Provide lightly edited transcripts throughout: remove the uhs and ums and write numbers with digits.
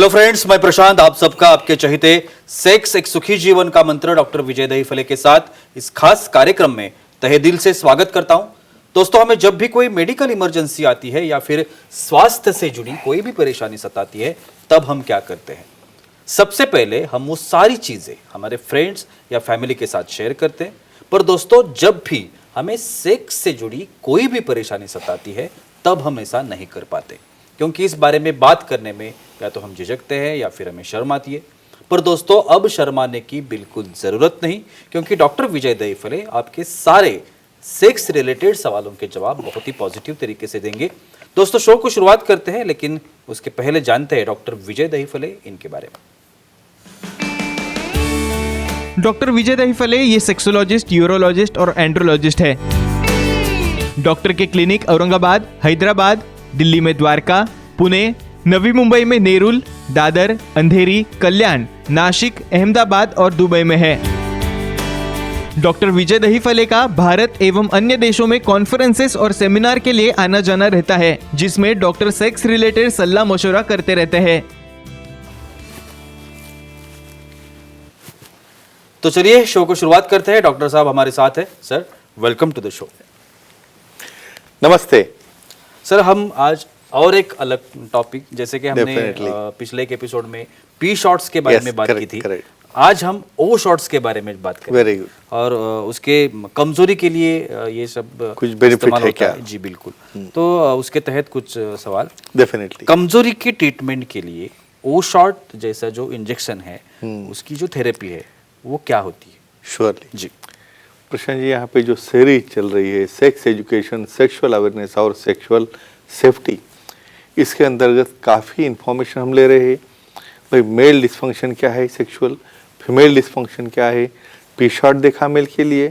Hello friends, मैं प्रशांत आप सबका आपके चहेते सेक्स एक सुखी जीवन का मंत्र डॉक्टर विजय दहीफले के साथ इस खास कार्यक्रम में तहे दिल से स्वागत करता हूं। दोस्तों, हमें जब भी कोई मेडिकल इमरजेंसी आती है या फिर स्वास्थ्य से जुड़ी कोई भी परेशानी सताती है, तब हम क्या करते हैं? सबसे पहले हम वो सारी चीजें हमारे फ्रेंड्स या फैमिली के साथ शेयर करते हैं। पर दोस्तों, जब भी हमें सेक्स से जुड़ी कोई भी परेशानी सताती है, तब हम ऐसा नहीं कर पाते, क्योंकि इस बारे में बात करने में या तो हम झिझकते हैं या फिर हमें शर्म आती है। पर दोस्तों, अब शर्माने की बिल्कुल ज़रूरत नहीं, क्योंकि डॉक्टर विजय दहीफले आपके सारे सेक्स रिलेटेड सवालों के जवाब बहुत ही पॉजिटिव तरीके से देंगे। दोस्तों, शो को शुरुआत करते हैं, लेकिन उसके पहले जानते हैं डॉक्टर विजय दहीफले इनके बारे में। डॉक्टर विजय दहीफले ये सेक्सोलॉजिस्ट, यूरोलॉजिस्ट और एंड्रोलॉजिस्ट है। डॉक्टर के क्लिनिक औरंगाबाद, हैदराबाद, दिल्ली में द्वारका, पुणे, नवी मुंबई में नेरुल, दादर, अंधेरी, कल्याण, नासिक, अहमदाबाद और दुबई में है। डॉक्टर विजय दहीफले का भारत एवं अन्य देशों में कॉन्फ्रेंसेस और सेमिनार के लिए आना जाना रहता है, जिसमें डॉक्टर सेक्स रिलेटेड सलाह मशवरा करते रहते हैं। तो चलिए शो को शुरुआत करते हैं। डॉक्टर साहब हमारे साथ है। Sir, welcome to the show. नमस्ते सर, हम आज और एक अलग टॉपिक, जैसे कि हमने पिछले एक एपिसोड में पी शॉट्स के बारे में बात की थी, आज हम ओ शॉट्स के बारे में बात करें। Very good. और उसके कमजोरी के लिए ये सब कुछ बेनिफिट है क्या? जी बिल्कुल। तो उसके तहत कुछ सवाल। डेफिनेटली। कमजोरी के ट्रीटमेंट के लिए ओ शॉट जैसा जो इंजेक्शन है, उसकी जो थेरेपी है वो क्या होती है? श्योरली जी प्रशांत जी, यहाँ पे जो सीरीज चल रही है सेक्स एजुकेशन, सेक्सुअल अवेयरनेस और सेक्सुअल सेफ्टी, इसके अंतर्गत काफ़ी इन्फॉर्मेशन हम ले रहे हैं। भाई, मेल डिस्फंक्शन क्या है, सेक्सुअल फीमेल डिस्फंक्शन क्या है, पी शॉट देखा मेल के लिए,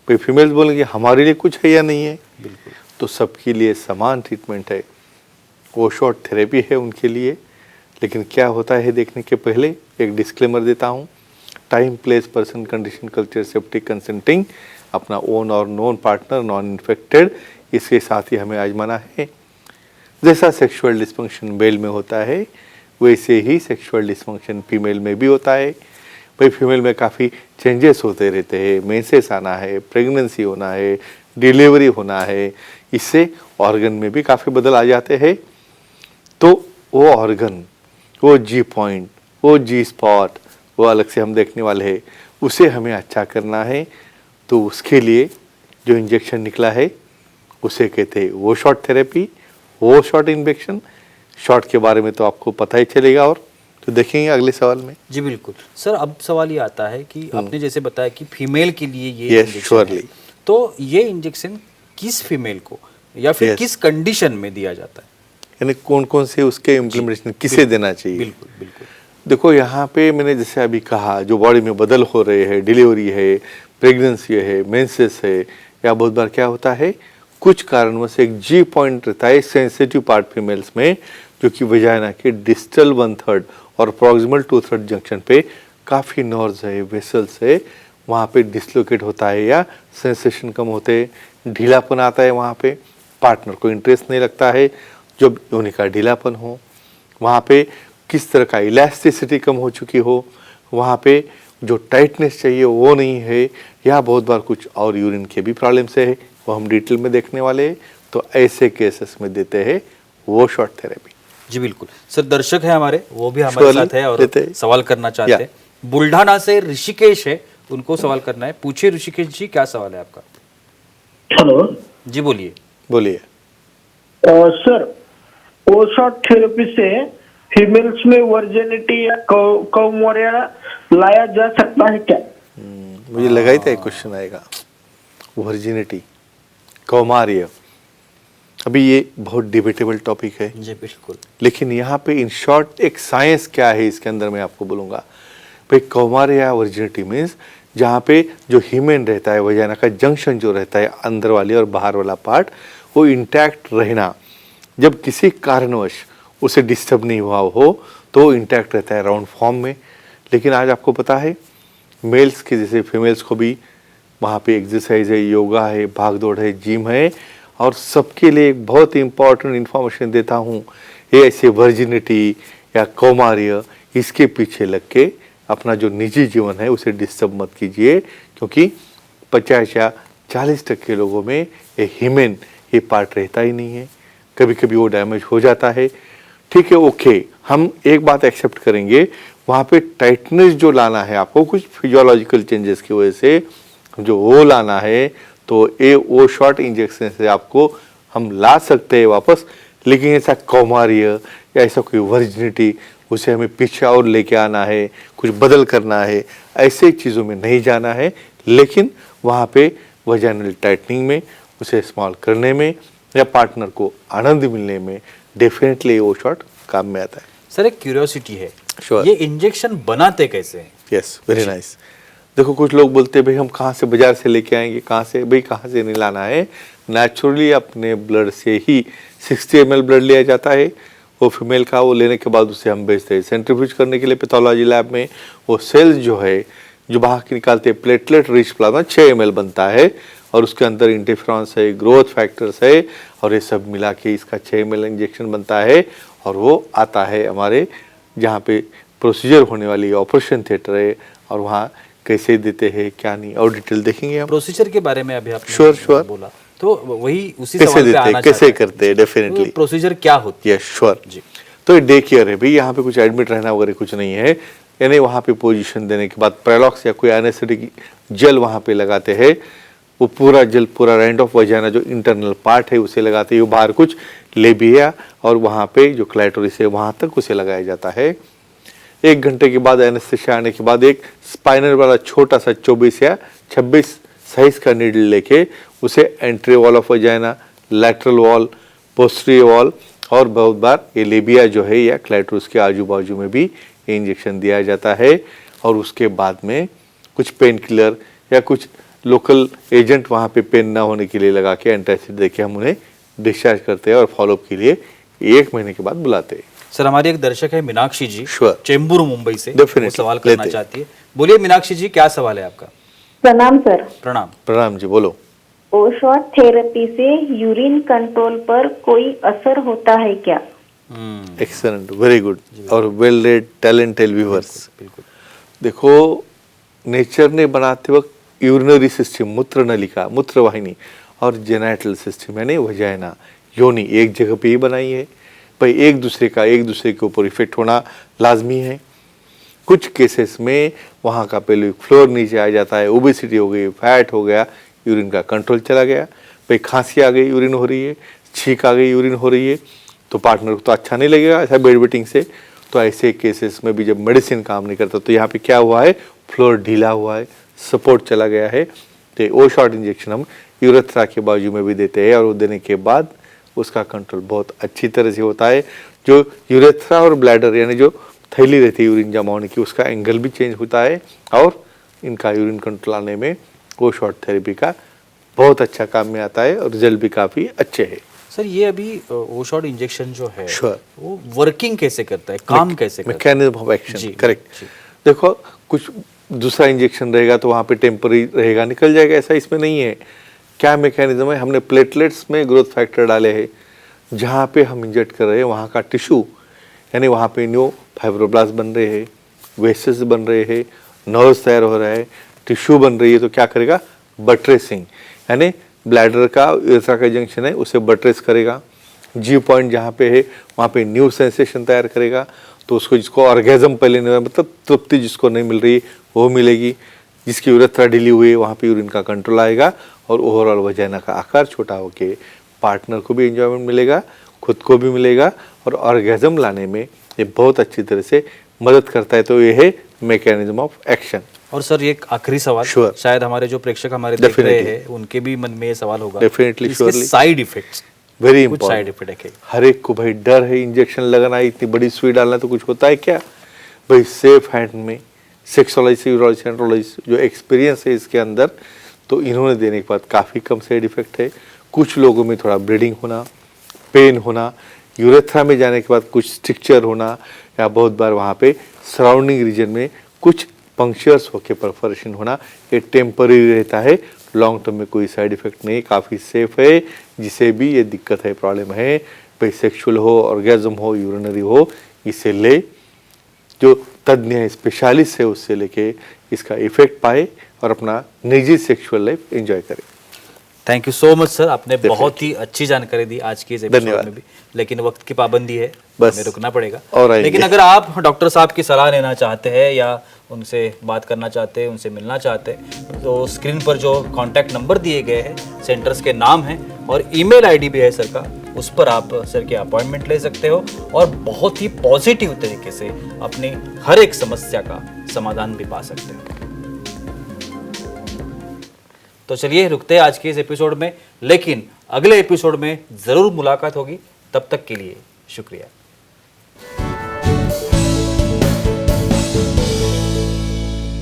भाई फीमेल्स बोलेंगे हमारे लिए कुछ है या नहीं है। बिल्कुल। तो सबके लिए समान ट्रीटमेंट है, ओ शॉट थेरेपी है उनके लिए। लेकिन क्या होता है देखने के पहले एक डिस्क्लेमर देता हूँ। Time, place, person, condition, culture, safety, consenting, अपना ओन और नॉन पार्टनर, नॉन इन्फेक्टेड, इसके साथ ही हमें आजमाना है। जैसा सेक्सुअल डिस्फंक्शन मेल में होता है, वैसे ही सेक्सुअल डिस्फंक्शन फीमेल में भी होता है। भाई, फीमेल में काफ़ी चेंजेस होते रहते हैं, मेंसेस आना है, प्रेगनेंसी होना है, डिलीवरी होना है, इससे ऑर्गन में भी काफ़ी बदल आ जाते हैं। तो वो ऑर्गन, वो जी पॉइंट, वो जी स्पॉट, वो अलग से हम देखने वाले हैं, उसे हमें अच्छा करना है। तो उसके लिए जो इंजेक्शन निकला है उसे कहते हैं वो शॉट थेरेपी, वो शॉट इंजेक्शन। शॉट के बारे में तो आपको पता ही चलेगा, और तो देखेंगे अगले सवाल में। जी बिल्कुल। सर, अब सवाल ये आता है कि आपने जैसे बताया कि फीमेल के लिए ये Yes, इंजेक्शन surely. है, तो ये इंजेक्शन किस फीमेल को या फिर Yes. किस कंडीशन में दिया जाता है? यानी कौन कौन से उसके इम्प्लीमेंटेशन किसे देना चाहिए? बिल्कुल बिल्कुल। देखो, यहाँ पे मैंने जैसे अभी कहा, जो बॉडी में बदल हो रहे हैं, डिलीवरी है, प्रेगनेंसी है, मेंसेस है, या बहुत बार क्या होता है, कुछ कारणवश एक जी पॉइंट रहता है सेंसिटिव पार्ट फीमेल्स में, जो कि वजाइना के डिस्टल 1/3 और प्रॉक्सिमल 2/3 जंक्शन पे काफ़ी नर्व्स है, वेसल्स है, वहाँ पे डिसलोकेट होता है या सेंसेशन कम होते हैं, ढीलापन आता है। वहाँ पे पार्टनर को इंटरेस्ट नहीं लगता है जब योनि का ढीलापन हो, वहाँ पे किस तरह का इलास्टिसिटी कम हो चुकी हो, वहाँ पे जो टाइटनेस चाहिए वो नहीं है, या बहुत बार कुछ और यूरिन के भी प्रॉब्लम से है, वो हम डिटेल में देखने वाले हैं। तो ऐसे केसेस में देते हैं वो शॉट थेरेपी। जी बिल्कुल। सर, दर्शक है हमारे, वो भी हमारे साथ है और सवाल करना चाहते हैं। बुल्ढाना से ऋषिकेश है, उनको सवाल करना है। पूछिए ऋषिकेश जी, क्या सवाल है आपका? हेलो जी बोलिए। बोलिए। सर, ओ शॉट थेरेपी से फीमेल्स में वर्जिनिटी या कौमार्य लाया जा सकता है क्या? मुझे लगा ही था एक क्वेश्चन आएगा। वर्जिनिटी, कौमार्य, अभी ये बहुत डिबेटेबल टॉपिक है। जी बिल्कुल। लेकिन यहाँ पे इन शॉर्ट एक साइंस क्या है इसके अंदर मैं आपको बोलूँगा। भाई, कौमार्य या वर्जिनिटी मीन्स जहाँ पे जो हीमेन रहता है, वजाइना का जंक्शन जो रहता है, अंदर वाली और बाहर वाला पार्ट, वो इंटैक्ट रहना, जब किसी कारणवश उसे डिस्टर्ब नहीं हुआ हो तो इंटैक्ट रहता है राउंड फॉर्म में। लेकिन आज आपको पता है, मेल्स के जैसे फीमेल्स को भी वहाँ पे एक्सरसाइज है, योगा है, भाग दौड़ है, जिम है, और सबके लिए एक बहुत इंपॉर्टेंट इन्फॉर्मेशन देता हूँ। ये ऐसे वर्जिनिटी या कौमार्य, इसके पीछे लग के अपना जो निजी जीवन है उसे डिस्टर्ब मत कीजिए, क्योंकि 50 या 40% लोगों में ये हीमेन ये पार्ट रहता ही नहीं है, कभी कभी वो डैमेज हो जाता है। ठीक है, ओके, हम एक बात एक्सेप्ट करेंगे, वहाँ पे टाइटनेस जो लाना है आपको कुछ फिजियोलॉजिकल चेंजेस की वजह से जो वो लाना है, तो ये वो शॉर्ट इंजेक्शन से आपको हम ला सकते हैं वापस, लेकिन ऐसा कौमार्य या ऐसा कोई वर्जिनिटी उसे हमें पीछे और लेके आना है, कुछ बदल करना है, ऐसे चीज़ों में नहीं जाना है। लेकिन वहाँ पे वजाइनल टाइटनिंग में, उसे इस्तेमाल करने में या पार्टनर को आनंद मिलने में डेफिनेटली वो शॉट काम में आता है। सर एक क्यूरियोसिटी है, Sure. ये इंजेक्शन बनाते कैसे हैं? Yes, very nice. देखो, कुछ लोग बोलते हैं भाई हम कहाँ से बाजार से लेके आएंगे, कहाँ से, भाई कहाँ से नहीं लाना है, नेचुरली अपने ब्लड से ही 60 ml ब्लड लिया जाता है वो फीमेल का, वो लेने के बाद उसे हम भेजते हैं सेंट्रीफ्यूज करने के लिए पैथोलॉजी लैब में। वो सेल्स जो है जो बाहर के निकालते हैं, प्लेटलेट रिच प्लाज्मा 6 ml बनता है और उसके अंदर इंटरफेरॉन्स है, ग्रोथ फैक्टर्स है और ये सब मिला के इसका 6 ml इंजेक्शन बनता है और वो आता है हमारे जहाँ पे प्रोसीजर होने वाली ऑपरेशन थिएटर है, और वहाँ कैसे देते हैं क्या नहीं, और डिटेल देखेंगे हम। प्रोसीजर के बारे में अभी आपने Sure. बोला, तो वही उसी कैसे सवाल पे देते आना हैं, कैसे चाहते हैं। करते हैं, डेफिनेटली प्रोसीजर क्या होती है? यस श्योर जी। तो ये डे केयर है भाई, यहाँ पे कुछ एडमिट रहना वगैरह कुछ नहीं है, यानी वहाँ पे पोजीशन देने के बाद प्रेलॉक्स या कोई एनेस्थेटिक जेल वहाँ पे लगाते हैं, वो पूरा जेल पूरा राउंड ऑफ वजाना जो इंटरनल पार्ट है उसे लगाते हैं, वो बाहर कुछ लेबिया और वहाँ पे जो क्लाइटोरिस है वहाँ तक उसे लगाया जाता है। 1 घंटे के बाद एनेस्थेसिया आने के बाद एक स्पाइनल वाला छोटा सा 24 या 26 साइज का नीडल लेके उसे entry wall of vagina, lateral wall, posterior wall और बहुत बार ये लेबिया जो है या क्लाइटोरिस के आजू बाजू में भी ये इंजेक्शन दिया जाता है। और उसके बाद में कुछ पेन किलर या कुछ लोकल एजेंट वहाँ पे पेन ना होने के लिए लगा के एंटासिड दे के हम उन्हें डिस्चार्ज करते हैं और फॉलोअप के लिए 1 महीने के बाद बुलाते हैं। सर हमारी एक दर्शक है मीनाक्षी जी, Sure. चेंबूर मुंबई से, Definitely. वो सवाल करना लेते। चाहती है। बोलिए मीनाक्षी जी, क्या सवाल है आपका? प्रणाम सर। प्रणाम। प्रणाम जी, बोलो। ओशॉट थेरेपी से यूरिन कंट्रोल पर कोई असर होता है क्या? एक्सेलेंट, वेरी गुड और वेल रेड टैलेंटेड व्यूअर्स। बिल्कुल। देखो, नेचर ने बनाते वक्त यूरिनरी सिस्टम, मूत्र नलिका, मूत्र वाहिनी और जेनाइटल सिस्टम यानी वजाइना, योनि एक जगह पे ही बनाई है भाई। एक दूसरे के ऊपर इफेक्ट होना लाजमी है। कुछ केसेस में वहाँ का पेल्विक फ्लोर नीचे आ जाता है, ओबेसिटी हो गई, फैट हो गया, यूरिन का कंट्रोल चला गया भाई। खांसी आ गई, यूरिन हो रही है, छींक आ गई, यूरिन हो रही है, तो पार्टनर को तो अच्छा नहीं लगेगा ऐसा बेड वेटिंग से। तो ऐसे केसेस में भी जब मेडिसिन काम नहीं करता तो यहाँ पे क्या हुआ है, फ्लोर ढीला हुआ है, सपोर्ट चला गया है, तो वो शॉर्ट इंजेक्शन हम यूरेथ्रा के बाजू में भी देते हैं और वो देने के बाद उसका कंट्रोल बहुत अच्छी तरह से होता है। जो यूरेथ्रा और ब्लैडर यानी जो थैली रहती है यूरिन जमा होने की, उसका एंगल भी चेंज होता है और इनका यूरिन कंट्रोल आने में वो शॉर्ट थेरेपी का बहुत अच्छा काम में आता है और रिजल्ट भी काफ़ी अच्छे है। सर ये अभी वो शॉर्ट इंजेक्शन जो है Sure. वो वर्किंग कैसे करता है, काम कैसे करता है? Mechanism of G, action, correct. जी। देखो, कुछ दूसरा इंजेक्शन रहेगा तो वहाँ पे टेम्पररी रहेगा, निकल जाएगा, ऐसा इसमें नहीं है। क्या मैकेनिज्म है, हमने प्लेटलेट्स में ग्रोथ फैक्टर डाले हैं, जहाँ पे हम इंजेक्ट कर रहे हैं वहाँ का टिश्यू यानी वहाँ पे न्यू फाइब्रोब्लास्ट बन रहे हैं, वेसेस बन रहे हैं, नर्व्स तैयार हो रहा है, टिश्यू बन रही है, तो क्या करेगा, बट्रेसिंग यानी ब्लैडर का यूरेथ्रा का जंक्शन है उसे बट्रेस करेगा। जी पॉइंट जहाँ पे है वहाँ पे न्यू सेंसेशन तैयार करेगा, तो उसको जिसको ऑर्गेजम पहले नहीं, मतलब तृप्ति जिसको नहीं मिल रही वो मिलेगी। जिसकी यूरेथ्रा ढीली हुई है वहाँ पे यूरिन का कंट्रोल आएगा और ओवरऑल वजाइना का आकार छोटा होके पार्टनर को भी एंजॉयमेंट मिलेगा, खुद को भी मिलेगा और ऑर्गेजम लाने में ये बहुत अच्छी तरह से मदद करता है। तो ये है मैकेनिज्म ऑफ एक्शन। और सर ये एक आखिरी सवाल, Sure. शायद हमारे जो प्रेक्षक हमारे देख रहे Definitely. हैं उनके भी मन में ये सवाल होगा, Definitely, इसके surely. साइड इफेक्ट्स, वेरी कुछ साइड इंपॉर्टेंट। इफेक्ट है? हर एक को भाई डर है, इंजेक्शन लगाना है, इतनी बड़ी सुई डालना, तो कुछ होता है क्या भाई। सेफ हैंड में सेक्सोलॉजी, यूरोलॉजी, एंड्रोलॉजी जो एक्सपीरियंस है इसके अंदर, तो इन्होंने देने के बाद काफ़ी कम साइड इफेक्ट है। कुछ लोगों में थोड़ा ब्लीडिंग होना, पेन होना, यूरेथ्रा में जाने के बाद कुछ स्ट्रिक्चर होना, या बहुत बार वहाँ पे सराउंडिंग रीजन में कुछ पंक्चर्स होके परफोरेशन होना, ये टेम्पररी रहता है, लॉन्ग टर्म में कोई साइड इफेक्ट नहीं, काफ़ी सेफ है। जिसे भी ये दिक्कत है, प्रॉब्लम है भाई, सेक्सुअल हो, ऑर्गेजम हो, यूरिनरी हो, इसे ले, जो तज्ञ स्पेशलिस्ट है उससे लेके इसका इफेक्ट पाए और अपना निजी सेक्सुअल लाइफ एंजॉय करें। Thank you so much sir, आपने बहुत ही अच्छी जानकारी दी आज की इस एपिसोड धन्यवाद। में भी, लेकिन वक्त की पाबंदी है, बस। हमें रुकना पड़ेगा। और आएंगे। लेकिन अगर आप डॉक्टर साहब की सलाह लेना चाहते हैं या उनसे बात करना चाहते हैं, उनसे मिलना चाहते हैं, तो स्क्रीन पर जो कॉन्टैक्ट नंबर दिए गए हैं, सेंटर्स के नाम हैं और ईमेल आईडी भी है सर का, उस पर आप सर की अपॉइंटमेंट ले सकते हो और बहुत ही पॉजिटिव तरीके से अपनी हर एक समस्या का समाधान भी पा सकते हो। तो चलिए रुकते हैं आज के इस एपिसोड में, लेकिन अगले एपिसोड में जरूर मुलाकात होगी। तब तक के लिए शुक्रिया।